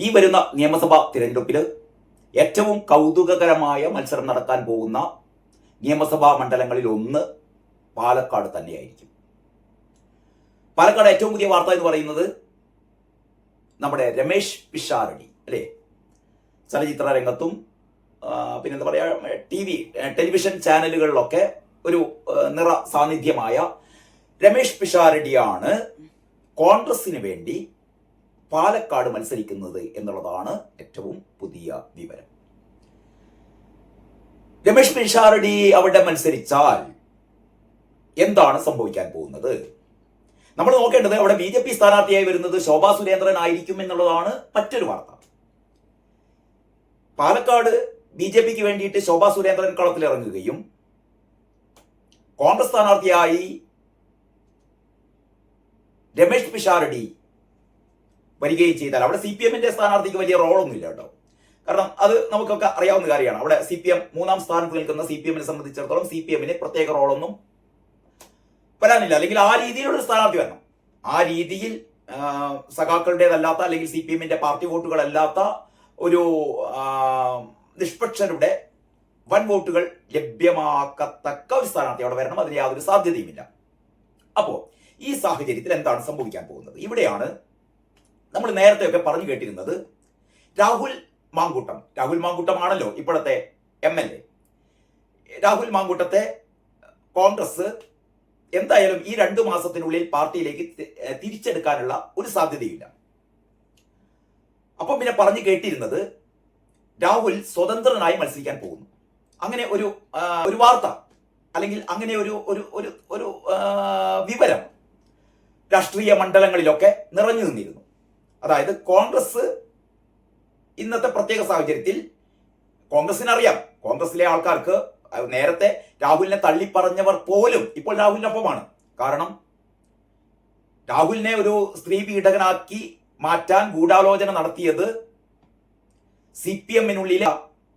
ഈ വരുന്ന നിയമസഭാ തിരഞ്ഞെടുപ്പിൽ ഏറ്റവും കൗതുകകരമായ മത്സരം നടക്കാൻ പോകുന്ന നിയമസഭാ മണ്ഡലങ്ങളിൽ ഒന്ന് പാലക്കാട് തന്നെയായിരിക്കും. പാലക്കാട് ഏറ്റവും പുതിയ വാർത്ത എന്ന് പറയുന്നത് നമ്മുടെ രമേശ് പിഷാരടി അല്ലേ, ചലച്ചിത്ര രംഗത്തും പിന്നെന്താ പറയുക ടെലിവിഷൻ ചാനലുകളിലൊക്കെ ഒരു നിറ സാന്നിധ്യമായ രമേശ് പിഷാരടിയാണ് കോൺഗ്രസിന് വേണ്ടി പാലക്കാട് മത്സരിക്കുന്നത് എന്നുള്ളതാണ് ഏറ്റവും പുതിയ വിവരം. രമേശ് പിഷാരടി അവിടെ മത്സരിച്ചാൽ എന്താണ് സംഭവിക്കാൻ പോകുന്നത്? നമ്മൾ നോക്കേണ്ടത് അവിടെ BJP സ്ഥാനാർത്ഥിയായി വരുന്നത് ശോഭാ സുരേന്ദ്രൻ ആയിരിക്കും എന്നുള്ളതാണ് മറ്റൊരു വാർത്ത. പാലക്കാട് BJPക്ക് വേണ്ടിയിട്ട് ശോഭാ സുരേന്ദ്രൻ കളത്തിലിറങ്ങുകയും കോൺഗ്രസ് സ്ഥാനാർത്ഥിയായി രമേശ് പിഷാരടി വരികയും ചെയ്താൽ അവിടെ CPMന്റെ സ്ഥാനാർത്ഥിക്ക് വലിയ റോളൊന്നുമില്ല കേട്ടോ. കാരണം അത് നമുക്കൊക്കെ അറിയാവുന്ന കാര്യമാണ്. അവിടെ CPM മൂന്നാം സ്ഥാനത്ത് നിൽക്കുന്ന CPMനെ സംബന്ധിച്ചിടത്തോളം CPMന് പ്രത്യേക റോളൊന്നും വരാനില്ല. അല്ലെങ്കിൽ ആ രീതിയിലുള്ള സ്ഥാനാർത്ഥി വരണം. ആ രീതിയിൽ സഖാക്കളുടേതല്ലാത്ത അല്ലെങ്കിൽ CPMന്റെ പാർട്ടി വോട്ടുകളല്ലാത്ത ഒരു നിഷ്പക്ഷരുടെ വൻ വോട്ടുകൾ ലഭ്യമാക്കത്തക്ക ഒരു സ്ഥാനാർത്ഥി അവിടെ വരണം. അതിന് യാതൊരു സാധ്യതയുമില്ല. അപ്പോൾ ഈ സാഹചര്യത്തിൽ എന്താണ് സംഭവിക്കാൻ പോകുന്നത്? ഇവിടെയാണ് നമ്മൾ നേരത്തെയൊക്കെ പറഞ്ഞു കേട്ടിരുന്നത് രാഹുൽ മാങ്കൂട്ടമാണല്ലോ ഇപ്പോഴത്തെ MLA. രാഹുൽ മാങ്കൂട്ടത്തെ കോൺഗ്രസ് എന്തായാലും ഈ 2 മാസത്തിനുള്ളിൽ പാർട്ടിയിലേക്ക് തിരിച്ചെടുക്കാനുള്ള ഒരു സാധ്യതയില്ല. അപ്പം പിന്നെ പറഞ്ഞു കേട്ടിരുന്നത് രാഹുൽ സ്വതന്ത്രനായി മത്സരിക്കാൻ പോകുന്നു. അങ്ങനെ ഒരു വാർത്ത അല്ലെങ്കിൽ അങ്ങനെ ഒരു വിവരം രാഷ്ട്രീയ മണ്ഡലങ്ങളിലൊക്കെ നിറഞ്ഞു നിന്നിരുന്നു. അതായത് കോൺഗ്രസ് ഇന്നത്തെ പ്രത്യേക സാഹചര്യത്തിൽ കോൺഗ്രസിനറിയാം, കോൺഗ്രസിലെ ആൾക്കാർക്ക് നേരത്തെ രാഹുലിനെ തള്ളിപ്പറഞ്ഞവർ പോലും ഇപ്പോൾ രാഹുലിനൊപ്പമാണ്. കാരണം രാഹുലിനെ ഒരു സ്ത്രീ പീഡകനാക്കി മാറ്റാൻ ഗൂഢാലോചന നടത്തിയത് CPMനുള്ളിലെ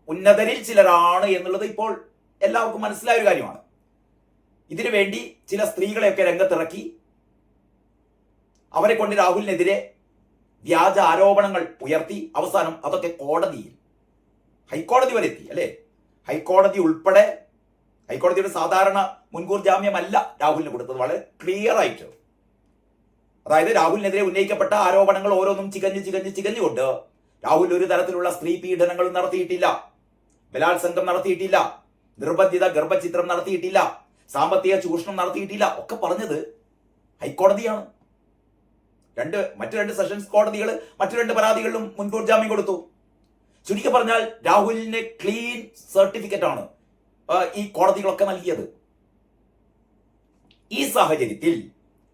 ഉന്നതരിൽ ചിലരാണ് എന്നുള്ളത് ഇപ്പോൾ എല്ലാവർക്കും മനസ്സിലായ ഒരു കാര്യമാണ്. ഇതിനു വേണ്ടി ചില സ്ത്രീകളെയൊക്കെ രംഗത്തിറക്കി അവരെ കൊണ്ട് രാഹുലിനെതിരെ വ്യാജ ആരോപണങ്ങൾ ഉയർത്തി അവസാനം അതൊക്കെ ഹൈക്കോടതി വരെ എത്തി അല്ലേ. ഹൈക്കോടതി ഉൾപ്പെടെ ഹൈക്കോടതിയുടെ സാധാരണ മുൻകൂർ ജാമ്യമല്ല രാഹുലിന് കൊടുത്തത്, വളരെ ക്ലിയർ ആയിട്ട്. അതായത് രാഹുലിനെതിരെ ഉന്നയിക്കപ്പെട്ട ആരോപണങ്ങൾ ഓരോന്നും ചികഞ്ഞുകൊണ്ട് രാഹുൽ ഒരു തരത്തിലുള്ള സ്ത്രീ പീഡനങ്ങളും നടത്തിയിട്ടില്ല, ബലാത്സംഗം നടത്തിയിട്ടില്ല, നിർബന്ധിത ഗർഭചിത്രം നടത്തിയിട്ടില്ല, സാമ്പത്തിക ചൂഷണം നടത്തിയിട്ടില്ല, ഒക്കെ പറഞ്ഞത് ഹൈക്കോടതിയാണ്. മറ്റു രണ്ട് സെഷൻസ് കോടതികൾ മറ്റു 2 പരാതികളിലും മുൻകൂർ ജാമ്യം കൊടുത്തു. ചുരുക്കി പറഞ്ഞാൽ രാഹുലിന് ക്ലീൻ സർട്ടിഫിക്കറ്റ് ആണ് ഈ കോടതികളൊക്കെ നൽകിയത്. ഈ സാഹചര്യത്തിൽ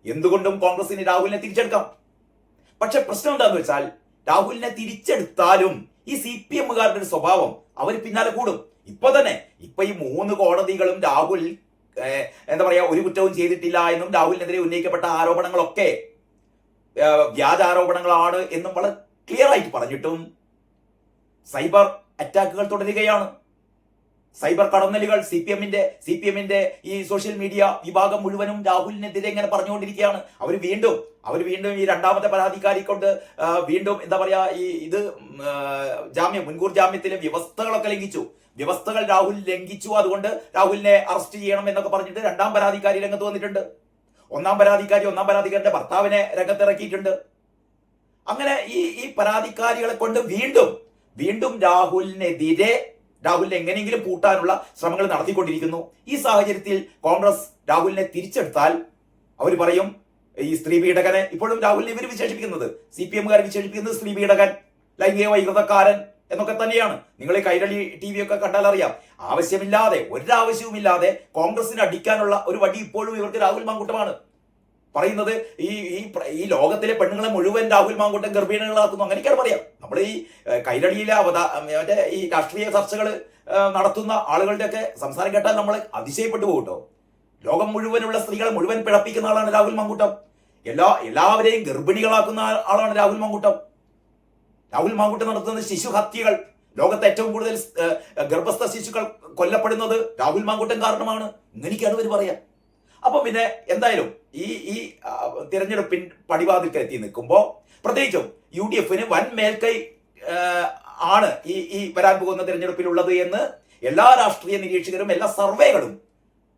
എന്തുകൊണ്ടും കോൺഗ്രസിന് രാഹുലിനെ തിരിച്ചെടുക്കാം. പക്ഷെ പ്രശ്നം എന്താണെന്ന് വെച്ചാൽ രാഹുലിനെ തിരിച്ചെടുത്താലും ഈ CPMകാരുടെ ഒരു സ്വഭാവം അവർ പിന്നാലെ കൂടും. ഇപ്പൊ ഈ 3 കോടതികളും രാഹുൽ എന്താ പറയാ ഒരു കുറ്റവും ചെയ്തിട്ടില്ല എന്നും രാഹുലിനെതിരെ ഉന്നയിക്കപ്പെട്ട ആരോപണങ്ങളൊക്കെ വ്യാജ ആരോപണങ്ങളാണ് എന്നും വളരെ ക്ലിയർ ആയിട്ട് പറഞ്ഞിട്ടും സൈബർ അറ്റാക്കുകൾ തുടരുകയാണ്. സൈബർ കടന്നലുകൾ CPMന്റെ ഈ സോഷ്യൽ മീഡിയ വിഭാഗം മുഴുവനും രാഹുലിനെതിരെ ഇങ്ങനെ പറഞ്ഞുകൊണ്ടിരിക്കുകയാണ്. അവർ വീണ്ടും ഈ 2ാമത്തെ പരാതിക്കാരി കൊണ്ട് വീണ്ടും എന്താ പറയാ ഇത് മുൻകൂർ ജാമ്യത്തിലെ വ്യവസ്ഥകൾ രാഹുൽ ലംഘിച്ചു, അതുകൊണ്ട് രാഹുലിനെ അറസ്റ്റ് ചെയ്യണം എന്നൊക്കെ പറഞ്ഞിട്ട് 2ാം പരാതിക്കാരി രംഗത്ത് വന്നിട്ടുണ്ട്. 1ാം പരാതിക്കാരിയുടെ ഭർത്താവിനെ രംഗത്തിറക്കിയിട്ടുണ്ട്. അങ്ങനെ ഈ പരാതിക്കാരികളെ കൊണ്ട് വീണ്ടും രാഹുലിനെ എങ്ങനെയെങ്കിലും പൂട്ടാനുള്ള ശ്രമങ്ങൾ നടത്തിക്കൊണ്ടിരിക്കുന്നു. ഈ സാഹചര്യത്തിൽ കോൺഗ്രസ് രാഹുലിനെ തിരിച്ചെടുത്താൽ അവർ പറയും ഈ സ്ത്രീ പീഡകനെ, ഇപ്പോഴും രാഹുലിനെ ഇവർ വിശേഷിപ്പിക്കുന്നത് CPMകാർ വിശേഷിപ്പിക്കുന്നത് സ്ത്രീ പീഡകൻ, ലൈംഗിക വൈകൃതക്കാരൻ എന്നൊക്കെ തന്നെയാണ്. നിങ്ങൾ ഈ കൈരളി TV ഒക്കെ കണ്ടാൽ അറിയാം. ഒരാവശ്യവുമില്ലാതെ കോൺഗ്രസിന് അടിക്കാനുള്ള ഒരു വടി ഇപ്പോഴും ഇവർക്ക് രാഹുൽ മാങ്കൂട്ടമാണ്. പറയുന്നത് ഈ ലോകത്തിലെ പെണ്ണുങ്ങളെ മുഴുവൻ രാഹുൽ മാങ്കൂട്ടം ഗർഭിണികളാക്കുന്നു, അങ്ങനെയൊക്കെയാണ് പറയാം. നമ്മൾ ഈ കൈരളിയിലെ ഈ രാഷ്ട്രീയ ചർച്ചകൾ നടത്തുന്ന ആളുകളുടെ ഒക്കെ സംസാരം കേട്ടാൽ നമ്മൾ അതിശയപ്പെട്ടു പോകട്ടോ. ലോകം മുഴുവനുള്ള സ്ത്രീകളെ മുഴുവൻ പിഴപ്പിക്കുന്ന ആളാണ് രാഹുൽ മാങ്കൂട്ടം. എല്ലാവരെയും ഗർഭിണികളാക്കുന്ന ആളാണ് രാഹുൽ മാങ്കൂട്ടം. രാഹുൽ മാങ്കൂട്ടം നടത്തുന്ന ശിശുഹത്യകൾ, ലോകത്തെ ഏറ്റവും കൂടുതൽ ഗർഭസ്ഥ ശിശുക്കൾ കൊല്ലപ്പെടുന്നത് രാഹുൽ മാങ്കൂട്ടം കാരണമാണ്. ഇങ്ങനെയൊക്കെയാണ് ഇവർ പറയാം. അപ്പൊ പിന്നെ എന്തായാലും ഈ തിരഞ്ഞെടുപ്പിൻ പടിവാതിൽക്ക് എത്തി നിൽക്കുമ്പോൾ പ്രത്യേകിച്ചും UDFന് വൻ മേൽക്കൈ ആണ് ഈ വരാൻ പോകുന്ന തിരഞ്ഞെടുപ്പിലുള്ളത് എന്ന് എല്ലാ രാഷ്ട്രീയ നിരീക്ഷകരും എല്ലാ സർവേകളും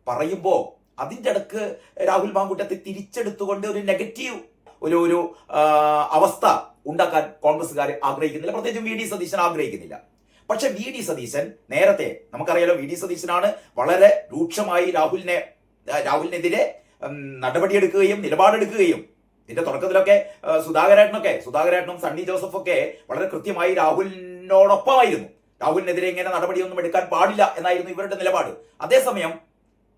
പറയുമ്പോൾ അതിൻ്റെ ഇടക്ക് രാഹുൽ മാങ്കൂട്ടത്തെ തിരിച്ചെടുത്തുകൊണ്ട് ഒരു നെഗറ്റീവ് ഒരു അവസ്ഥ ഉണ്ടാക്കാൻ കോൺഗ്രസ്സുകാർ ആഗ്രഹിക്കുന്നില്ല, പ്രത്യേകിച്ചും വി ഡി സതീശൻ ആഗ്രഹിക്കുന്നില്ല. പക്ഷെ വി ഡി സതീശൻ നേരത്തെ നമുക്കറിയാലോ, വി ഡി സതീശനാണ് വളരെ രൂക്ഷമായി രാഹുലിനെതിരെ നടപടിയെടുക്കുകയും നിലപാടെടുക്കുകയും ഇതിന്റെ തുടക്കത്തിലൊക്കെ സുധാകരേട്ടനും സണ്ണി ജോസഫൊക്കെ വളരെ കൃത്യമായി രാഹുലിനോടൊപ്പമായിരുന്നു. രാഹുലിനെതിരെ ഇങ്ങനെ നടപടിയൊന്നും എടുക്കാൻ പാടില്ല എന്നായിരുന്നു ഇവരുടെ നിലപാട്. അതേസമയം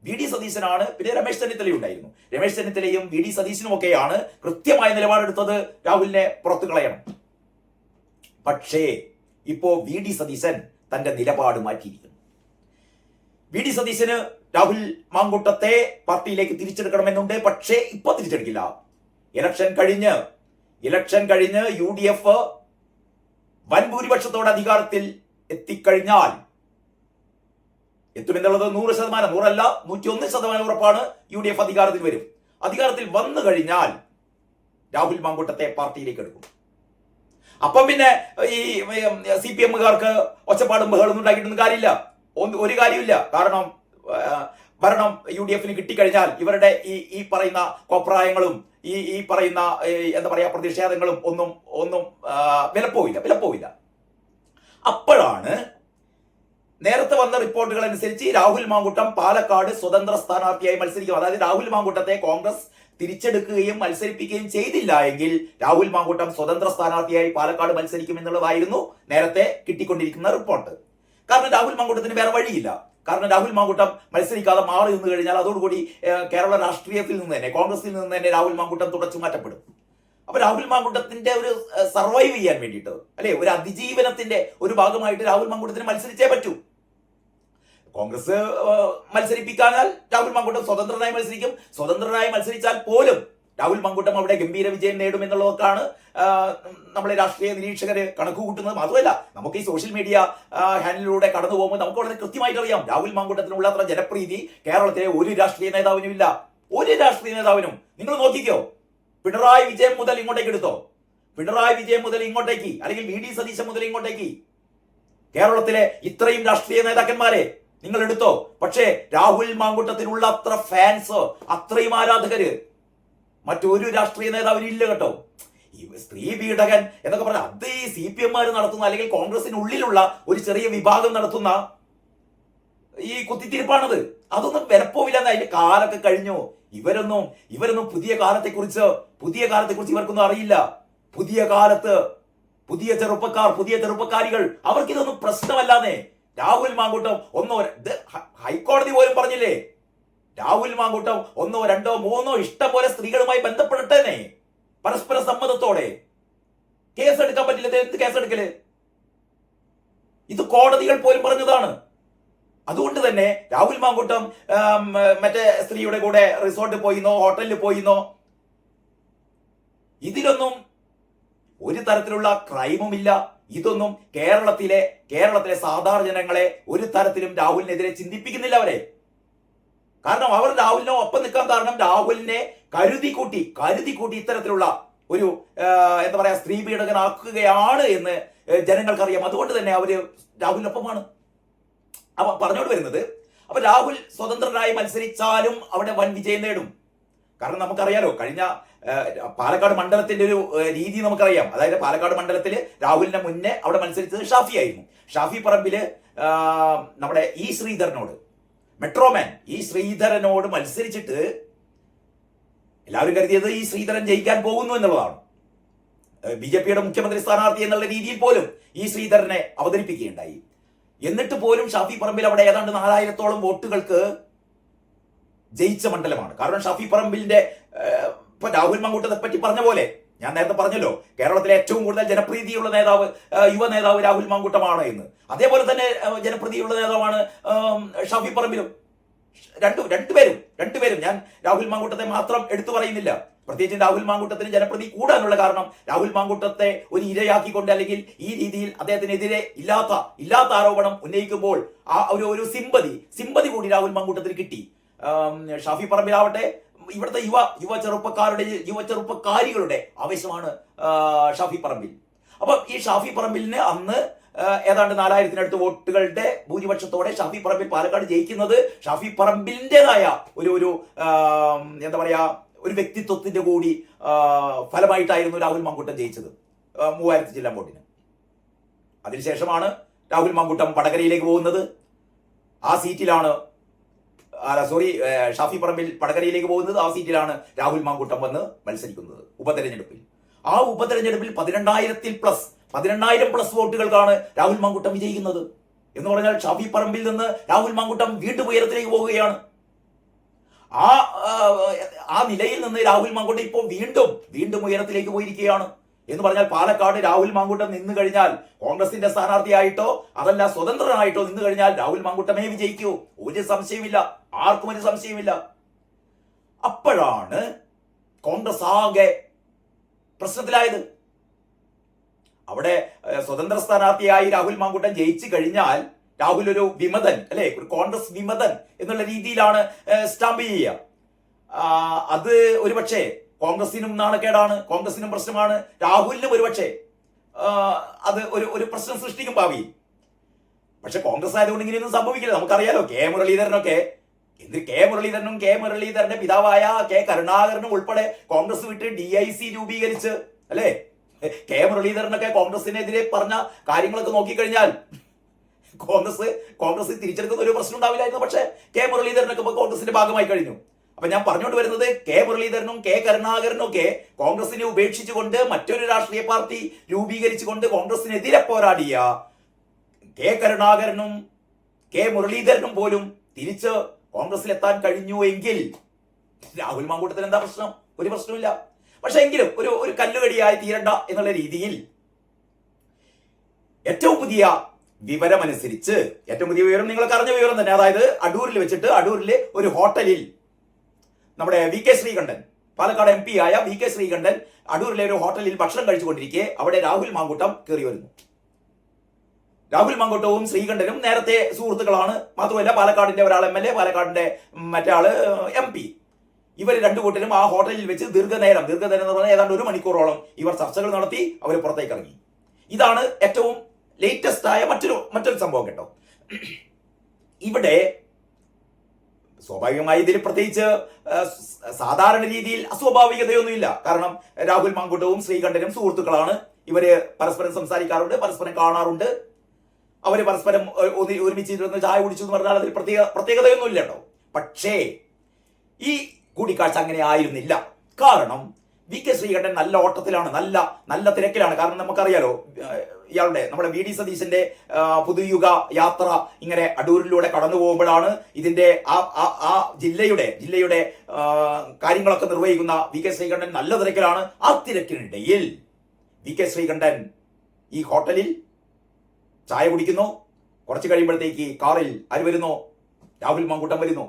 വി ഡി സതീശനാണ്, പിന്നെ രമേശ് ചെന്നിത്തലയും ഉണ്ടായിരുന്നു. രമേശ് ചെന്നിത്തലയും വി ഡി സതീശനും ഒക്കെയാണ് കൃത്യമായ നിലപാടെടുത്തത് രാഹുലിനെ പുറത്തു കളയണം. പക്ഷേ ഇപ്പോ വി ഡി സതീശൻ തന്റെ നിലപാട് മാറ്റിയിരിക്കുന്നു. വി ഡി സതീശന് രാഹുൽ മാങ്കൂട്ടത്തെ പാർട്ടിയിലേക്ക് തിരിച്ചെടുക്കണമെന്നുണ്ട്. പക്ഷേ ഇപ്പൊ തിരിച്ചെടുക്കില്ല. ഇലക്ഷൻ കഴിഞ്ഞ് UDF വൻ ഭൂരിപക്ഷത്തോടെ അധികാരത്തിൽ എത്തിക്കഴിഞ്ഞാൽ, എത്തുമെന്നുള്ളത് 100%, 100% 101% ഉറപ്പാണ്. UDF അധികാരത്തിൽ വരും. അധികാരത്തിൽ വന്നു കഴിഞ്ഞാൽ രാഹുൽ മാങ്കൂട്ടത്തെ പാർട്ടിയിലേക്ക് എടുക്കും. അപ്പം പിന്നെ ഈ CPM-കാർക്ക് ഒച്ചപ്പാടും ബഹളൊന്നും ഉണ്ടാക്കിയിട്ടൊന്നും കാര്യമില്ല, ഒരു കാര്യമില്ല. കാരണം ഭരണം UDF-ന് കിട്ടിക്കഴിഞ്ഞാൽ ഇവരുടെ ഈ പറയുന്ന കോപ്രായങ്ങളും ഈ പറയുന്ന എന്താ പറയാ പ്രതിഷേധങ്ങളും ഒന്നും വിലപ്പോവില്ല. അപ്പോഴാണ് നേരത്തെ വന്ന റിപ്പോർട്ടുകൾ അനുസരിച്ച് രാഹുൽ മാങ്കൂട്ടം പാലക്കാട് സ്വതന്ത്ര സ്ഥാനാർത്ഥിയായി മത്സരിക്കും. അതായത് രാഹുൽ മാങ്കൂട്ടത്തെ കോൺഗ്രസ് തിരിച്ചെടുക്കുകയും മത്സരിപ്പിക്കുകയും ചെയ്തില്ല എങ്കിൽ രാഹുൽ മാങ്കൂട്ടം സ്വതന്ത്ര സ്ഥാനാർത്ഥിയായി പാലക്കാട് മത്സരിക്കും എന്നുള്ളതായിരുന്നു നേരത്തെ കിട്ടിക്കൊണ്ടിരിക്കുന്ന റിപ്പോർട്ട്. കാരണം രാഹുൽ മാങ്കൂട്ടത്തിന് വേറെ വഴിയില്ല. കാരണം രാഹുൽ മാങ്കൂട്ടം മത്സരിക്കാതെ മാറി നിന്ന് കഴിഞ്ഞാൽ അതോടുകൂടി കേരള രാഷ്ട്രീയത്തിൽ നിന്ന് തന്നെ, കോൺഗ്രസിൽ നിന്ന് തന്നെ രാഹുൽ മാങ്കൂട്ടം തുടച്ചു മാറ്റപ്പെടും. അപ്പൊ രാഹുൽ മാങ്കൂട്ടത്തിന്റെ ഒരു സർവൈവ് ചെയ്യാൻ വേണ്ടിയിട്ട്, അല്ലെ, ഒരു അതിജീവനത്തിന്റെ ഒരു ഭാഗമായിട്ട് രാഹുൽ മാങ്കൂട്ടത്തിന് മത്സരിച്ചേ പറ്റൂ. കോൺഗ്രസ് മത്സരിപ്പിക്കാനാൽ രാഹുൽ മാങ്കൂട്ടം സ്വതന്ത്രനായി മത്സരിക്കും. സ്വതന്ത്രനായി മത്സരിച്ചാൽ പോലും രാഹുൽ മാങ്കൂട്ടം അവിടെ ഗംഭീര വിജയം നേടും എന്നുള്ളതൊക്കെയാണ് നമ്മളെ രാഷ്ട്രീയ നിരീക്ഷകര് കണക്ക് കൂട്ടുന്നത്. മാത്രമല്ല, നമുക്ക് ഈ സോഷ്യൽ മീഡിയ ഹാൻഡിലൂടെ കടന്നു പോകുമ്പോൾ നമുക്ക് വളരെ കൃത്യമായിട്ട് അറിയാം, രാഹുൽ മാങ്കൂട്ടത്തിനുള്ള അത്ര ജനപ്രീതി കേരളത്തിലെ ഒരു രാഷ്ട്രീയ നേതാവിനും ഇല്ല. ഒരു രാഷ്ട്രീയ നേതാവിനും. നിങ്ങൾ നോക്കിക്കോ, പിണറായി വിജയൻ മുതൽ ഇങ്ങോട്ടേക്ക് എടുത്തോ, പിണറായി വിജയൻ മുതൽ ഇങ്ങോട്ടേക്ക്, അല്ലെങ്കിൽ വി ഡി സതീശൻ മുതൽ ഇങ്ങോട്ടേക്ക്, കേരളത്തിലെ ഇത്രയും രാഷ്ട്രീയ നേതാക്കന്മാരെ നിങ്ങൾ എടുത്തോ. പക്ഷേ രാഹുൽ മാങ്കൂട്ടത്തിനുള്ള അത്ര ഫാൻസ്, അത്രയും ആരാധകര് മറ്റൊരു രാഷ്ട്രീയ നേതാവിന് ഇല്ല കേട്ടോ. ഈ സ്ത്രീ പീഡകൻ എന്നൊക്കെ പറഞ്ഞാൽ അത് ഈ CPM-മാര് നടത്തുന്ന, അല്ലെങ്കിൽ കോൺഗ്രസിനുള്ളിലുള്ള ഒരു ചെറിയ വിഭാഗം നടത്തുന്ന ഈ കുത്തിത്തിരിപ്പാണത്. അതൊന്നും വിലപ്പോവില്ല. അതിന്റെ കാലൊക്കെ കഴിഞ്ഞു. ഇവരൊന്നും പുതിയ കാലത്തെക്കുറിച്ച് ഇവർക്കൊന്നും അറിയില്ല. പുതിയ കാലത്ത് പുതിയ ചെറുപ്പക്കാരികൾ അവർക്കിതൊന്നും പ്രശ്നമല്ലാന്നേ. രാഹുൽ മാങ്കൂട്ടം ഹൈക്കോടതി പോലും പറഞ്ഞില്ലേ, രാഹുൽ മാങ്കൂട്ടം 1, 2, 3 ഇഷ്ടം പോലെ സ്ത്രീകളുമായി ബന്ധപ്പെട്ടേനെ പരസ്പര സമ്മതത്തോടെ. കേസെടുക്കാൻ പറ്റില്ല. എന്ത് കേസെടുക്കല്? ഇത് കോടതികൾ പോലും പറഞ്ഞതാണ്. അതുകൊണ്ട് തന്നെ രാഹുൽ മാങ്കൂട്ടം മറ്റേ സ്ത്രീയുടെ കൂടെ റിസോർട്ടിൽ പോയിന്നോ, ഹോട്ടലിൽ പോയിന്നോ, ഇതിലൊന്നും ഒരു തരത്തിലുള്ള ക്രൈമുമില്ല. ഇതൊന്നും കേരളത്തിലെ സാധാരണ ജനങ്ങളെ ഒരു തരത്തിലും രാഹുലിനെതിരെ ചിന്തിപ്പിക്കുന്നില്ല അവരെ. കാരണം അവർ രാഹുലിനെ ഒപ്പം നിൽക്കാൻ കാരണം രാഹുലിനെ കരുതി കൂട്ടി ഇത്തരത്തിലുള്ള ഒരു എന്താ പറയാ സ്ത്രീ പീഡകനാക്കുകയാണ് എന്ന് ജനങ്ങൾക്കറിയാം. അതുകൊണ്ട് തന്നെ അവര് രാഹുലിനൊപ്പമാണ്. അപ്പൊ പറഞ്ഞോണ്ട് വരുന്നത്, അപ്പൊ രാഹുൽ സ്വതന്ത്രനായി മത്സരിച്ചാലും അവിടെ വൻ വിജയം നേടും. കാരണം നമുക്കറിയാലോ, കഴിഞ്ഞ പാലക്കാട് മണ്ഡലത്തിന്റെ ഒരു രീതി നമുക്കറിയാം. അതായത് പാലക്കാട് മണ്ഡലത്തിൽ രാഹുലിന്റെ മുന്നേ അവിടെ മത്സരിച്ചത് ഷാഫി ആയിരുന്നു. ഷാഫി പറമ്പില് നമ്മുടെ മെട്രോമാൻ ശ്രീധരനോട് മത്സരിച്ചിട്ട് എല്ലാവരും കരുതിയത് ഈ ശ്രീധരൻ ജയിക്കാൻ പോകുന്നു എന്നുള്ളതാണ്. BJP-യുടെ മുഖ്യമന്ത്രി സ്ഥാനാർത്ഥി എന്നുള്ള രീതിയിൽ പോലും ഈ ശ്രീധരനെ അവതരിപ്പിക്കുകയുണ്ടായി. എന്നിട്ട് പോലും ഷാഫി പറമ്പിൽ അവിടെ ഏതാണ്ട് 4000-ഓളം വോട്ടുകൾക്ക് ജയിച്ച മണ്ഡലമാണ്. കാരണം ഷാഫി പറമ്പിലിന്റെ ഇപ്പൊ രാഹുൽ മാങ്കൂട്ടത്തെ പറ്റി പറഞ്ഞ പോലെ ഞാൻ നേരത്തെ പറഞ്ഞല്ലോ, കേരളത്തിലെ ഏറ്റവും കൂടുതൽ ജനപ്രീതിയുള്ള യുവ നേതാവ് രാഹുൽ മാങ്കൂട്ടമാണ് എന്ന്. അതേപോലെ തന്നെ ജനപ്രീതിയുള്ള നേതാവാണ് ഷാഫി പറമ്പിലും. രണ്ടുപേരും ഞാൻ രാഹുൽ മാങ്കൂട്ടത്തെ മാത്രം എടുത്തു പറയുന്നില്ല. പ്രത്യേകിച്ച് രാഹുൽ മാങ്കൂട്ടത്തിന് ജനപ്രീതി കൂടാനുള്ള കാരണം രാഹുൽ മാങ്കൂട്ടത്തെ ഒരു ഇരയാക്കിക്കൊണ്ട്, അല്ലെങ്കിൽ ഈ രീതിയിൽ അദ്ദേഹത്തിനെതിരെ ഇല്ലാത്ത ആരോപണം ഉന്നയിക്കുമ്പോൾ ആ ഒരു സിമ്പതി കൂടി രാഹുൽ മാങ്കൂട്ടത്തിന് കിട്ടി. ഷാഫി പറമ്പിലാവട്ടെ, ഇവിടുത്തെ യുവ ചെറുപ്പക്കാരികളുടെ ആവേശമാണ് ഷാഫി പറമ്പിൽ. അപ്പൊ ഈ ഷാഫി പറമ്പിലിന് അന്ന് ഏതാണ്ട് 4000-നടുത്ത് വോട്ടുകളുടെ ഭൂരിപക്ഷത്തോടെ ഷാഫി പറമ്പിൽ പാലക്കാട് ജയിക്കുന്നത് ഷാഫി പറമ്പിലിൻ്റെതായ ഒരു എന്താ പറയാ ഒരു വ്യക്തിത്വത്തിന്റെ കൂടി ഫലമായിട്ടായിരുന്നു രാഹുൽ മാങ്കൂട്ടം ജയിച്ചത് 3000 ജില്ലാ വോട്ടിന്. അതിനുശേഷമാണ് രാഹുൽ മാങ്കൂട്ടം വടകരയിലേക്ക് പോകുന്നത്. ആ സീറ്റിലാണ് ഷാഫി പറമ്പിൽ വടകരയിലേക്ക് പോകുന്നത്. ആ സീറ്റിലാണ് രാഹുൽ മാങ്കൂട്ടം വന്ന് മത്സരിക്കുന്നത് ഉപതെരഞ്ഞെടുപ്പിൽ. ആ ഉപതെരഞ്ഞെടുപ്പിൽ 12,000+ വോട്ടുകൾക്കാണ് രാഹുൽ മാങ്കൂട്ടം വിജയിക്കുന്നത്. എന്ന് പറഞ്ഞാൽ ഷാഫി പറമ്പിൽ നിന്ന് രാഹുൽ മാങ്കൂട്ടം വീണ്ടും ഉയരത്തിലേക്ക് പോവുകയാണ്. ആ നിലയിൽ നിന്ന് രാഹുൽ മാങ്കൂട്ടം ഇപ്പോൾ വീണ്ടും ഉയരത്തിലേക്ക് പോയിരിക്കുകയാണ്. എന്ന് പറഞ്ഞാൽ പാലക്കാട് രാഹുൽ മാങ്കൂട്ടം നിന്ന് കഴിഞ്ഞാൽ കോൺഗ്രസിന്റെ സ്ഥാനാർത്ഥിയായിട്ടോ അതല്ല സ്വതന്ത്രനായിട്ടോ നിന്ന് കഴിഞ്ഞാൽ രാഹുൽ മാങ്കൂട്ടമേ വിജയിക്കൂ. ഒരു സംശയമില്ല, ആർക്കും ഒരു സംശയമില്ല. അപ്പോഴാണ് കോൺഗ്രസ് ആകെ പ്രശ്നത്തിലായത്. അവിടെ സ്വതന്ത്ര സ്ഥാനാർത്ഥിയായി രാഹുൽ മാങ്കൂട്ടം ജയിച്ചു കഴിഞ്ഞാൽ രാഹുൽ ഒരു വിമതൻ അല്ലെ, ഒരു കോൺഗ്രസ് വിമതൻ എന്നുള്ള രീതിയിലാണ് സ്റ്റാമ്പ് ചെയ്യുക. അത് ഒരുപക്ഷെ കോൺഗ്രസിനും നാണക്കേടാണ്, കോൺഗ്രസിനും പ്രശ്നമാണ്, രാഹുലിനും ഒരുപക്ഷെ അത് ഒരു പ്രശ്നം സൃഷ്ടിക്കും ഭാവിയിൽ. പക്ഷെ കോൺഗ്രസ് ആയതുകൊണ്ട് ഇങ്ങനെയൊന്നും സംഭവിക്കില്ല. നമുക്കറിയാലോ, കെ മുരളീധരന്റെ പിതാവായ കെ കരുണാകരനും ഉൾപ്പെടെ കോൺഗ്രസ് വിട്ട് DIC രൂപീകരിച്ച് അല്ലെ. കെ മുരളീധരനൊക്കെ കോൺഗ്രസിനെതിരെ പറഞ്ഞ കാര്യങ്ങളൊക്കെ നോക്കിക്കഴിഞ്ഞാൽ കോൺഗ്രസ് തിരിച്ചെടുക്കുന്ന ഒരു പ്രശ്നം ഉണ്ടാവില്ലായിരുന്നു. പക്ഷെ കെ മുരളീധരനൊക്കെ ഇപ്പൊ കോൺഗ്രസിന്റെ ഭാഗമായി കഴിഞ്ഞു. അപ്പൊ ഞാൻ പറഞ്ഞുകൊണ്ട് വരുന്നത്, കെ മുരളീധരനും കെ കരുണാകരനും ഒക്കെ കോൺഗ്രസിനെ ഉപേക്ഷിച്ചുകൊണ്ട് മറ്റൊരു രാഷ്ട്രീയ പാർട്ടി രൂപീകരിച്ചുകൊണ്ട് കോൺഗ്രസിനെതിരെ പോരാടിയ കെ കരുണാകരനും കെ മുരളീധരനും പോലും തിരിച്ച് കോൺഗ്രസിലെത്താൻ കഴിഞ്ഞു എങ്കിൽ രാഹുൽ മാങ്കൂട്ടത്തിന് എന്താ പ്രശ്നം? ഒരു പ്രശ്നമില്ല. പക്ഷെ എങ്കിലും ഒരു കല്ലുകടിയായി തീരണ്ട എന്നുള്ള രീതിയിൽ ഏറ്റവും പുതിയ വിവരമനുസരിച്ച്, ഏറ്റവും പുതിയ വിവരം നിങ്ങൾക്ക് അറിഞ്ഞ വിവരം തന്നെ, അതായത് അടൂരിലെ ഒരു ഹോട്ടലിൽ നമ്മുടെ VK ശ്രീകണ്ഠൻ, പാലക്കാട് MP ആയ VK ശ്രീകണ്ഠൻ അടൂരിലെ ഒരു ഹോട്ടലിൽ ഭക്ഷണം കഴിച്ചുകൊണ്ടിരിക്കെ അവിടെ രാഹുൽ മാങ്കൂട്ടം കയറി വരുന്നു. രാഹുൽ മാങ്കൂട്ടവും ശ്രീകണ്ഠനും നേരത്തെ സുഹൃത്തുക്കളാണ്. മാത്രമല്ല പാലക്കാടിന്റെ ഒരാൾ MLA, പാലക്കാടിന്റെ മറ്റേ ആള് MP. ഇവർ രണ്ടു കൂട്ടരും ആ ഹോട്ടലിൽ വെച്ച് ദീർഘനേരം എന്ന് പറഞ്ഞാൽ ഏതാണ്ട് 1 മണിക്കൂറോളം ഇവർ ചർച്ചകൾ നടത്തി. അവർ പുറത്തേക്ക് ഇറങ്ങി. ഇതാണ് ഏറ്റവും ലേറ്റസ്റ്റ് ആയ മറ്റൊരു സംഭവം കേട്ടോ. ഇവിടെ സ്വാഭാവികമായി ഇതിൽ പ്രത്യേകിച്ച് സാധാരണ രീതിയിൽ അസ്വാഭാവികതയൊന്നുമില്ല. കാരണം രാഹുൽ മാങ്കൂട്ടവും ശ്രീകണ്ഠനും സുഹൃത്തുക്കളാണ്. ഇവര് പരസ്പരം സംസാരിക്കാറുണ്ട്, പരസ്പരം കാണാറുണ്ട്. അവര് പരസ്പരം ഒരുമിച്ചിരുന്ന് ചായ കുടിച്ചു എന്ന് പറഞ്ഞാൽ അതിൽ പ്രത്യേകതയൊന്നുമില്ല കേട്ടോ. പക്ഷേ ഈ കൂടിക്കാഴ്ച അങ്ങനെ ആയിരുന്നില്ല. കാരണം VK ശ്രീകണ്ഠൻ നല്ല ഓട്ടത്തിലാണ്, നല്ല തിരക്കിലാണ്. കാരണം നമുക്കറിയാലോ, നമ്മുടെ VD സതീശന്റെ പുതുയുഗ യാത്ര ഇങ്ങനെ അടൂരിലൂടെ കടന്നു പോകുമ്പോഴാണ് ഇതിന്റെ ആ ജില്ലയുടെ കാര്യങ്ങളൊക്കെ നിർവഹിക്കുന്ന VK ശ്രീകണ്ഠൻ നല്ല തിരക്കിലാണ്. ആ തിരക്കിനിടയിൽ VK ശ്രീകണ്ഠൻ ഈ ഹോട്ടലിൽ ചായ കുടിക്കുന്നു. കുറച്ച് കഴിയുമ്പോഴത്തേക്ക് കാറിൽ ആര് വരുന്നു? രാഹുൽ മാങ്കൂട്ടം വരുന്നു.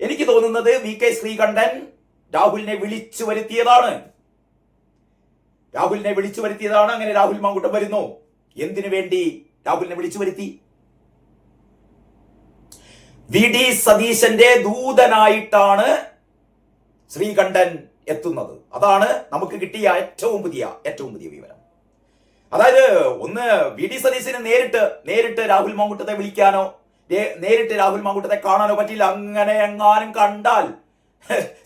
എനിക്ക് തോന്നുന്നത് VK ശ്രീകണ്ഠൻ രാഹുലിനെ വിളിച്ചു വരുത്തിയതാണ്. അങ്ങനെ രാഹുൽ മാങ്കൂട്ടം വരുന്നു. എന്തിനു വേണ്ടി രാഹുലിനെ വിളിച്ചു വരുത്തി? VD സതീശന്റെ ദൂതനായിട്ടാണ് ശ്രീകണ്ഠൻ എത്തുന്നത്. അതാണ് നമുക്ക് കിട്ടിയ ഏറ്റവും പുതിയ വിവരം. അതായത് ഒന്ന്, VD സതീശന് നേരിട്ട് രാഹുൽ മാങ്കൂട്ടത്തെ വിളിക്കാനോ നേരിട്ട് രാഹുൽ മാങ്കൂട്ടത്തെ കാണാനോ പറ്റില്ല. അങ്ങനെ എങ്ങാനും കണ്ടാൽ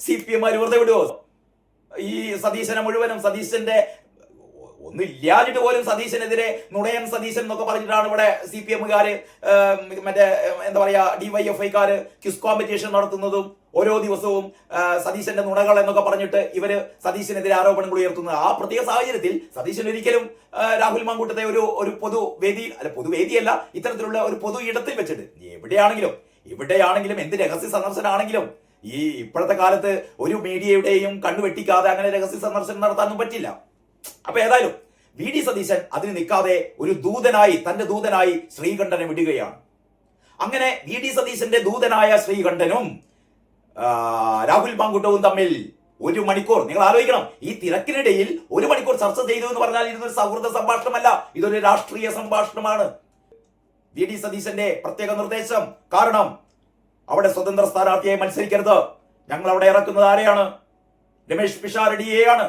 CPM വെറുതെ വിടുവോ? ഈ സതീശനെ മുഴുവനും, സതീശന്റെ ഒന്നില്ലാഞ്ഞിട്ട് പോലും സതീശനെതിരെ നുണയൻ സതീശൻ എന്നൊക്കെ പറഞ്ഞിട്ടാണ് ഇവിടെ CPM-കാര് മറ്റേ എന്താ പറയാ DYFI-കാര് ക്വിസ് കോമ്പറ്റീഷൻ നടത്തുന്നതും ഓരോ ദിവസവും സതീശന്റെ നുണകൾ എന്നൊക്കെ പറഞ്ഞിട്ട് ഇവര് സതീശനെതിരെ ആരോപണങ്ങൾ ഉയർത്തുന്നത്. ആ പ്രത്യേക സാഹചര്യത്തിൽ സതീശൻ ഒരിക്കലും രാഹുൽ മാങ്കൂട്ടത്തെ ഒരു പൊതുവേദിയല്ല, ഇത്തരത്തിലുള്ള ഒരു പൊതു ഇടത്തിൽ വെച്ചിട്ട് എവിടെയാണെങ്കിലും എന്ത് രഹസ്യ സന്ദർശനാണെങ്കിലും ഈ ഇപ്പോഴത്തെ കാലത്ത് ഒരു മീഡിയയുടെയും കണ്ണുവെട്ടിക്കാതെ അങ്ങനെ രഹസ്യ സന്ദർശനം നടത്താനൊന്നും പറ്റില്ല. അപ്പൊ ഏതായാലും VD സതീശൻ അതിന് നിൽക്കാതെ തന്റെ ദൂതനായി ശ്രീകണ്ഠനെ വിടുകയാണ്. അങ്ങനെ VD സതീശന്റെ ദൂതനായ ശ്രീകണ്ഠനും രാഹുൽ മാങ്കൂട്ടവും തമ്മിൽ 1 മണിക്കൂർ, നിങ്ങൾ ആലോചിക്കണം, ഈ തിരക്കിനിടയിൽ 1 മണിക്കൂർ ചർച്ച ചെയ്തു എന്ന് പറഞ്ഞാൽ ഇതൊരു സൗഹൃദ സംഭാഷണമല്ല, ഇതൊരു രാഷ്ട്രീയ സംഭാഷണമാണ്. VD സതീശന്റെ പ്രത്യേക നിർദ്ദേശം. കാരണം അവിടെ സ്വതന്ത്ര സ്ഥാനാർത്ഥിയായി മത്സരിക്കരുത്. ഞങ്ങൾ അവിടെ ഇറക്കുന്നത് ആരെയാണ്? രമേശ് പിഷാരടിയെയാണ്.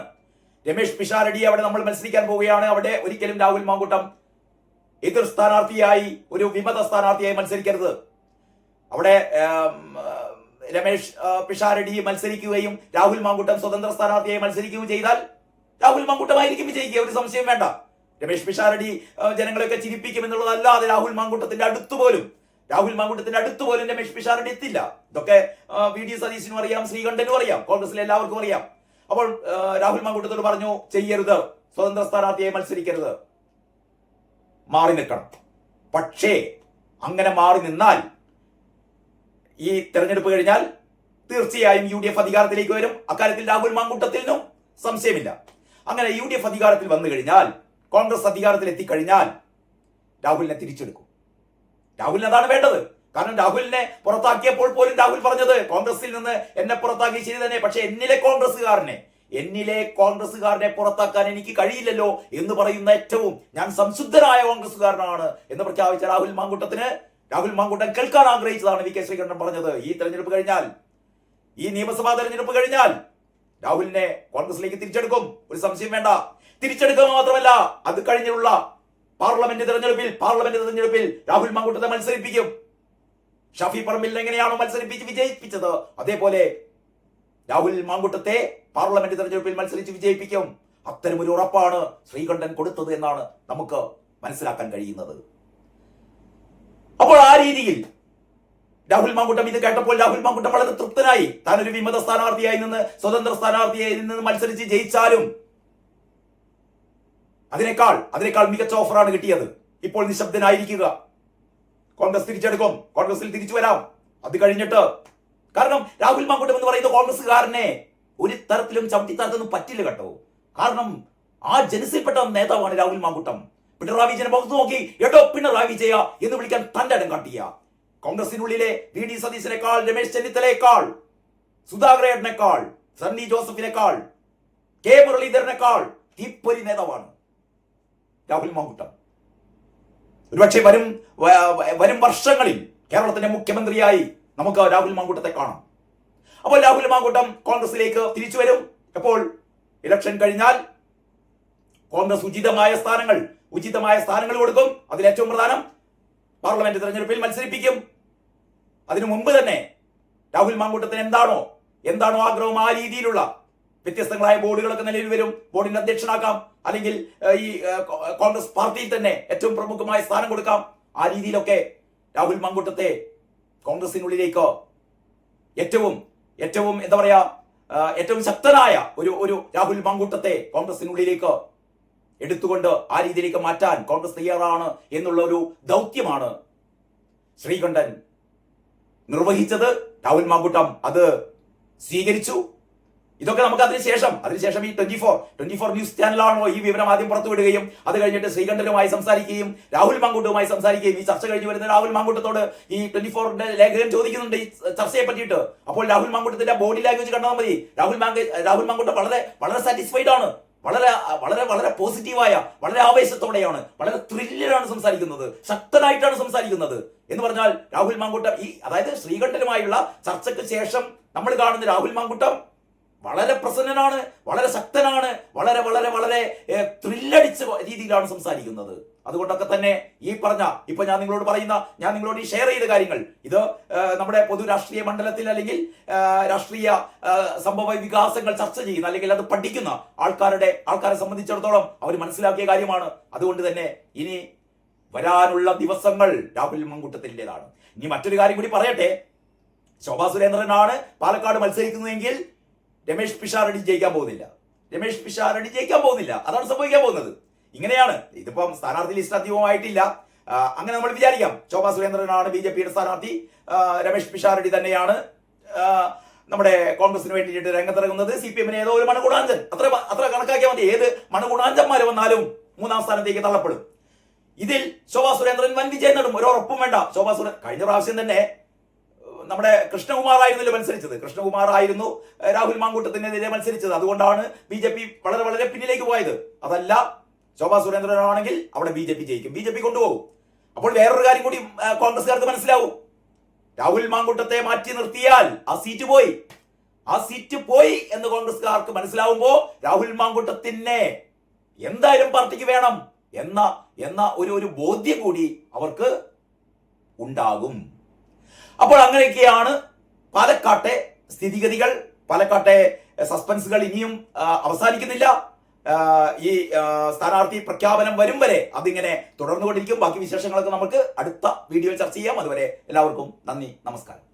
രമേഷ് പിഷാരടി അവിടെ നമ്മൾ മത്സരിക്കാൻ പോവുകയാണ്. അവിടെ ഒരിക്കലും രാഹുൽ മാങ്കൂട്ടം എതിർ സ്ഥാനാർത്ഥിയായി, ഒരു വിമത സ്ഥാനാർത്ഥിയായി മത്സരിക്കരുത്. അവിടെ രമേഷ് പിഷാരടി മത്സരിക്കുകയും രാഹുൽ മാങ്കൂട്ടം സ്വതന്ത്ര സ്ഥാനാർത്ഥിയായി മത്സരിക്കുകയും ചെയ്താൽ രാഹുൽ മാങ്കൂട്ടമായിരിക്കും വിജയിക്കുക, ഒരു സംശയം വേണ്ട. രമേഷ് പിഷാരടി ജനങ്ങളെയൊക്കെ ചിരിപ്പിക്കും എന്നുള്ളതല്ലാതെ രാഹുൽ മാങ്കൂട്ടത്തിന്റെ അടുത്തുപോലും രമേഷ് പിഷാരടി എത്തില്ല. ഇതൊക്കെ വി ഡി സതീശനും അറിയാം, ശ്രീകണ്ഠനും അറിയാം, കോൺഗ്രസിലെ എല്ലാവർക്കും അറിയാം. അപ്പോൾ രാഹുൽ മാങ്കൂട്ടത്തോട് പറഞ്ഞു, ചെയ്യരുത്, സ്വതന്ത്ര സ്ഥാനാർത്ഥിയായി മത്സരിക്കരുത്, മാറി നിൽക്കണം. പക്ഷേ അങ്ങനെ മാറി നിന്നാൽ ഈ തെരഞ്ഞെടുപ്പ് കഴിഞ്ഞാൽ തീർച്ചയായും UDF അധികാരത്തിലേക്ക് വരും. അക്കാര്യത്തിൽ രാഹുൽ മാങ്കൂട്ടത്തിനും സംശയമില്ല. അങ്ങനെ UDF അധികാരത്തിൽ വന്നു കഴിഞ്ഞാൽ, കോൺഗ്രസ് അധികാരത്തിൽ എത്തിക്കഴിഞ്ഞാൽ രാഹുലിനെ തിരിച്ചെടുക്കും. രാഹുലിന് അതാണ് വേണ്ടത്. കാരണം രാഹുലിനെ പുറത്താക്കിയപ്പോൾ പോലും രാഹുൽ പറഞ്ഞത്, കോൺഗ്രസിൽ നിന്ന് എന്നെ പുറത്താക്കി ശരി തന്നെ, പക്ഷെ എന്നിലെ കോൺഗ്രസുകാരനെ പുറത്താക്കാൻ എനിക്ക് കഴിയില്ലല്ലോ എന്ന് പറയുന്ന ഏറ്റവും ഞാൻ സംശുദ്ധനായ കോൺഗ്രസുകാരനാണ് എന്ന് പ്രഖ്യാപിച്ച രാഹുൽ മാങ്കൂട്ടൻ കേൾക്കാൻ ആഗ്രഹിച്ചതാണ് VK ശ്രീകണ്ഠൻ പറഞ്ഞത്. ഈ തെരഞ്ഞെടുപ്പ് കഴിഞ്ഞാൽ, ഈ നിയമസഭാ തെരഞ്ഞെടുപ്പ് കഴിഞ്ഞാൽ രാഹുലിനെ കോൺഗ്രസിലേക്ക് തിരിച്ചെടുക്കും, ഒരു സംശയം വേണ്ട. തിരിച്ചെടുക്കുക മാത്രമല്ല, അത് കഴിഞ്ഞുള്ള പാർലമെന്റ് തെരഞ്ഞെടുപ്പിൽ രാഹുൽ മാങ്കൂട്ടത്തെ മത്സരിപ്പിക്കും. ഷാഫി പറമ്പിൽ എങ്ങനെയാണോ മത്സരിപ്പിച്ച് വിജയിപ്പിച്ചത്, അതേപോലെ രാഹുൽ മാങ്കൂട്ടത്തെ പാർലമെന്റ് തെരഞ്ഞെടുപ്പിൽ മത്സരിച്ച് വിജയിപ്പിക്കും. അത്തരമൊരു ഉറപ്പാണ് ശ്രീകണ്ഠൻ കൊടുത്തത് എന്നാണ് നമുക്ക് മനസ്സിലാക്കാൻ കഴിയുന്നത്. അപ്പോൾ ആ രീതിയിൽ രാഹുൽ മാങ്കൂട്ടം ഇത് കേട്ടപ്പോൾ രാഹുൽ മാങ്കൂട്ടം വളരെ തൃപ്തനായി. താൻ ഒരു വിമത സ്ഥാനാർത്ഥിയായി നിന്ന്, സ്വതന്ത്ര സ്ഥാനാർത്ഥിയായി നിന്ന് മത്സരിച്ച് ജയിച്ചാലും അതിനേക്കാൾ മികച്ച ഓഫറാണ് കിട്ടിയത്. ഇപ്പോൾ നിശബ്ദനായിരിക്കുക, കോൺഗ്രസ് തിരിച്ചെടുക്കും, കോൺഗ്രസിൽ തിരിച്ചു വരാം. അത് കഴിഞ്ഞിട്ട്, കാരണം രാഹുൽ മാങ്കൂട്ടം എന്ന് പറയുന്ന കോൺഗ്രസ്സുകാരനെ ഒരു തരത്തിലും ചവിട്ടിത്തരത്തൊന്നും പറ്റില്ല കേട്ടോ. കാരണം ആ ജനസിൽപ്പെട്ട നേതാവാണ് രാഹുൽ മാങ്കൂട്ടം. പിണറായി വിജയനെ പുറത്തു നോക്കി എടോ പിണറായി വിജയ എന്ന് വിളിക്കാൻ തന്റെ ഇടം കാട്ടിയ, കോൺഗ്രസിനുള്ളിലെ VD സതീശനേക്കാൾ, രമേശ് ചെന്നിത്തലയേക്കാൾ, സുധാകരേട്ടനേക്കാൾ, സണ്ണി ജോസഫിനേക്കാൾ, K മുരളീധരനേക്കാൾ തീപ്പൊരി നേതാവാണ് രാഹുൽ മാങ്കൂട്ടം. ഒരുപക്ഷെ വരും വർഷങ്ങളിൽ കേരളത്തിന്റെ മുഖ്യമന്ത്രിയായി നമുക്ക് രാഹുൽ മാങ്കൂട്ടത്തെ കാണാം. അപ്പോൾ രാഹുൽ മാങ്കൂട്ടം കോൺഗ്രസിലേക്ക് തിരിച്ചു വരും. എപ്പോൾ? ഇലക്ഷൻ കഴിഞ്ഞാൽ കോൺഗ്രസ് ഉചിതമായ സ്ഥാനങ്ങൾ കൊടുക്കും. അതിൽ ഏറ്റവും പ്രധാനം പാർലമെന്റ് തെരഞ്ഞെടുപ്പിൽ മത്സരിപ്പിക്കും. അതിനു മുമ്പ് തന്നെ രാഹുൽ മാങ്കൂട്ടത്തിന് എന്താണോ ആഗ്രഹം, ആ രീതിയിലുള്ള വ്യത്യസ്തങ്ങളായ ബോർഡുകളൊക്കെ നിലവിൽ വരും. ബോർഡിന്റെ അധ്യക്ഷനാക്കാം, അല്ലെങ്കിൽ ഈ കോൺഗ്രസ് പാർട്ടിയിൽ തന്നെ ഏറ്റവും പ്രമുഖമായ സ്ഥാനം കൊടുക്കാം. ആ രീതിയിലൊക്കെ രാഹുൽ മാങ്കൂട്ടത്തെ കോൺഗ്രസിനുള്ളിലേക്ക് ഏറ്റവും എന്താ പറയാ, ഏറ്റവും ശക്തനായ ഒരു രാഹുൽ മാങ്കൂട്ടത്തെ കോൺഗ്രസിനുള്ളിലേക്ക് എടുത്തുകൊണ്ട് ആ രീതിയിലേക്ക് മാറ്റാൻ കോൺഗ്രസ് തയ്യാറാണ് എന്നുള്ള ഒരു ദൗത്യമാണ് ശ്രീകണ്ഠൻ നിർവഹിച്ചത്. രാഹുൽ മാങ്കൂട്ടം അത് സ്വീകരിച്ചു. ഇതൊക്കെ നമുക്ക് അതിനുശേഷം ഈ 24 ന്യൂസ് ചാനലാണോ ഈ വിവരം ആദ്യം പുറത്തുവിടുകയും അത് കഴിഞ്ഞിട്ട് ശ്രീകണ്ഠനുമായി സംസാരിക്കുകയും രാഹുൽ മാങ്കൂട്ടവുമായി സംസാരിക്കുകയും ഈ ചർച്ച കഴിഞ്ഞ് വരുന്ന രാഹുൽ മാങ്കൂട്ടത്തോട് ഈ 24ന്റെ ലേഖകൻ ചോദിക്കുന്നുണ്ട് ഈ ചർച്ചയെ പറ്റിയിട്ട്. അപ്പോൾ രാഹുൽ മാങ്കൂട്ടത്തിന്റെ ബോഡി ലാംഗ്വേജ് കണ്ടാൽ മതി. രാഹുൽ മാങ്കൂട്ടം വളരെ സാറ്റിസ്ഫൈഡ് ആണ്, വളരെ പോസിറ്റീവായ, വളരെ ആവേശത്തോടെയാണ്, വളരെ ത്രില്ലിലാണ് സംസാരിക്കുന്നത്, ശക്തനായിട്ടാണ് സംസാരിക്കുന്നത്. എന്ന് പറഞ്ഞാൽ രാഹുൽ മാങ്കൂട്ടം അതായത് ശ്രീകണ്ഠനുമായുള്ള ചർച്ചയ്ക്ക് ശേഷം നമ്മൾ കാണുന്ന രാഹുൽ മാങ്കൂട്ടം വളരെ പ്രസന്നനാണ്, വളരെ ശക്തനാണ്, വളരെ ത്രില്ലടിച്ച രീതിയിലാണ് സംസാരിക്കുന്നത്. അതുകൊണ്ടൊക്കെ തന്നെ ഈ പറഞ്ഞ ഇപ്പൊ ഞാൻ നിങ്ങളോട് ഈ ഷെയർ ചെയ്ത കാര്യങ്ങൾ, ഇത് നമ്മുടെ പൊതു രാഷ്ട്രീയ മണ്ഡലത്തിൽ അല്ലെങ്കിൽ രാഷ്ട്രീയ സംഭവ വികാസങ്ങൾ ചർച്ച ചെയ്യുന്ന അല്ലെങ്കിൽ അത് പഠിക്കുന്ന ആൾക്കാരെ സംബന്ധിച്ചിടത്തോളം അവർ മനസ്സിലാക്കിയ കാര്യമാണ്. അതുകൊണ്ട് തന്നെ ഇനി വരാനുള്ള ദിവസങ്ങൾ രാഹുൽ മാങ്കൂട്ടത്തിൻ്റെതാണ്. ഇനി മറ്റൊരു കാര്യം കൂടി പറയട്ടെ. ശോഭാ സുരേന്ദ്രനാണ് പാലക്കാട് മത്സരിക്കുന്നതെങ്കിൽ രമേഷ് പിഷാരടി ജയിക്കാൻ പോകുന്നില്ല. അതാണ് സംഭവിക്കാൻ പോകുന്നത്. ഇങ്ങനെയാണ്. ഇതിപ്പം സ്ഥാനാർത്ഥി ലിസ്റ്റ് അധികമായിട്ടില്ല. അങ്ങനെ നമ്മൾ വിചാരിക്കാം ശോഭാ സുരേന്ദ്രനാണ് BJPയുടെ സ്ഥാനാർത്ഥി, രമേഷ് പിഷാരടി തന്നെയാണ് നമ്മുടെ കോൺഗ്രസിന് വേണ്ടിയിട്ട് രംഗത്തിറങ്ങുന്നത്. CPM-ന് ഏതോ ഒരു മണകുണാഞ്ചൻ, അത്ര കണക്കാക്കിയാൽ മതി. ഏത് മണകുണാഞ്ചന്മാർ വന്നാലും 3ാം സ്ഥാനത്തേക്ക് തള്ളപ്പെടും. ഇതിൽ ശോഭാ സുരേന്ദ്രൻ വൻ വിജയം നേടും, ഒരു ഉറപ്പും വേണ്ട. ശോഭാ സുരേന്ദ്രൻ കഴിഞ്ഞ പ്രാവശ്യം തന്നെ നമ്മുടെ കൃഷ്ണകുമാർ ആയിരുന്നു രാഹുൽ മാങ്കൂട്ടത്തിനെതിരെ മത്സരിച്ചത്. അതുകൊണ്ടാണ് BJP വളരെ പിന്നിലേക്ക് പോയത്. അതല്ല, ശോഭാ സുരേന്ദ്രനാണെങ്കിൽ അവിടെ BJP ജയിക്കും, BJP കൊണ്ടുപോകും. അപ്പോൾ വേറൊരു കാര്യം കൂടി കോൺഗ്രസ്സുകാർക്ക് മനസ്സിലാവും. രാഹുൽ മാങ്കൂട്ടത്തെ മാറ്റി നിർത്തിയാൽ ആ സീറ്റ് പോയി. ആ സീറ്റ് പോയി എന്ന് കോൺഗ്രസ്സുകാർക്ക് മനസ്സിലാവുമ്പോ രാഹുൽ മാങ്കൂട്ടത്തിനെ എന്തായാലും പാർട്ടിക്ക് വേണം എന്ന ഒരു ബോധ്യം കൂടി അവർക്ക് ഉണ്ടാകും. അപ്പോൾ അങ്ങനെയൊക്കെയാണ് പാലക്കാട്ടെ സ്ഥിതിഗതികൾ. പാലക്കാട്ടെ സസ്പെൻസുകൾ ഇനിയും അവസാനിക്കുന്നില്ല. ഈ സ്ഥാനാർത്ഥി പ്രഖ്യാപനം വരും വരെ അതിങ്ങനെ തുടർന്നുകൊണ്ടിരിക്കും. ബാക്കി വിശേഷങ്ങളൊക്കെ നമുക്ക് അടുത്ത വീഡിയോയിൽ ചർച്ച ചെയ്യാം. അതുവരെ എല്ലാവർക്കും നന്ദി, നമസ്കാരം.